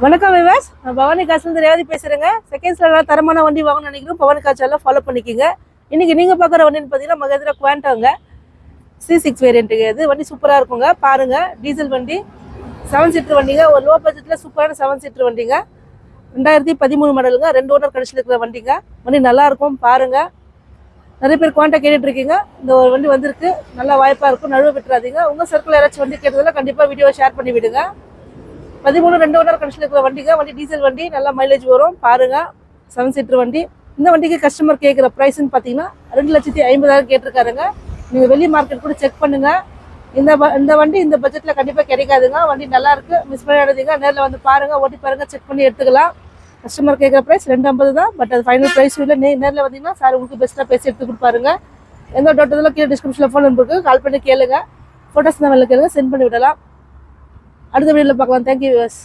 வணக்கம் விவாஸ், நான் பவானி காசுலேருந்து ரேவதி பேசுகிறேங்க. செகண்ட்ஸில் நல்லா தரமான வண்டி வாங்கணும்னு நினைக்கிறோம். பவானி காசெல்லாம் ஃபாலோ பண்ணிக்கிங்க. இன்றைக்கி நீங்கள் பார்க்குற வண்டின்னு பார்த்தீங்கன்னா மகேந்திரா குவாண்டாங்க C6 வேரியண்ட்டுங்க. இது வண்டி சூப்பராக இருக்குங்க. பாருங்கள், டீசல் வண்டி, 7 சீட்டர் வண்டிங்க. ஒரு லோ பட்ஜெட்டில் சூப்பரான 7 சீட்டர் வண்டிங்க. 2013 மாடலுங்க. 2 ஓனர் கடைசியில் இருக்கிற வண்டிங்க. வண்டி நல்லாயிருக்கும், பாருங்கள். நிறைய பேர் குவாண்டா கேட்டுட்ருக்கீங்க. இந்த ஒரு வண்டி வந்திருக்கு, நல்லா வாய்ப்பாக இருக்கும். நழுவ விட்டுறாதீங்க. உங்கள் சர்க்கிள் யாராச்சும் வண்டி கேட்டதில் கண்டிப்பாக வீடியோவை ஷேர் பண்ணி விடுங்க. 13 2 ஓனர் கண்டிஷனில் இருக்கிற வண்டிங்க. வண்டி டீசல் வண்டி, நல்லா மைலேஜ் வரும். பாருங்கள், 7 சீட்டர் வண்டி. இந்த வண்டிக்கு கஸ்டமர் கேட்குற ப்ரைஸ்ன்னு பார்த்தீங்கன்னா 2,50,000 கேட்டிருக்காருங்க. நீங்கள் வெளி மார்க்கெட் கூட செக் பண்ணுங்கள். இந்த வண்டி இந்த பட்ஜெட்டில் கண்டிப்பாக கிடைக்காதுங்க. வண்டி நல்லாயிருக்கு, மிஸ் பண்ணிடாதீங்க. நேரில் வந்து பாருங்கள், ஓட்டி பாருங்கள், செக் பண்ணி எடுத்துக்கலாம். கஸ்டமர் கேட்குற ப்ரைஸ் 250 தான். பட் அது ஃபைனல் ப்ரைஸ் இல்லை. நேரில் வந்தீங்கன்னா சார் உங்களுக்கு பெஸ்ட்டாக பேசி எடுத்து கொடுப்பாருங்க. எந்த டவுட் இருந்தாலும் கீழே டிஸ்கிரிப்ஷனில் ஃபோன் நம்பருக்கு கால் பண்ணி கேளுங்க. ஃபோட்டோஸ் தான் வெளில கேளுங்க, சென்ட் பண்ணி விடலாம். அடுத்த வீடியோவில் பார்க்கலாம். Thank you viewers.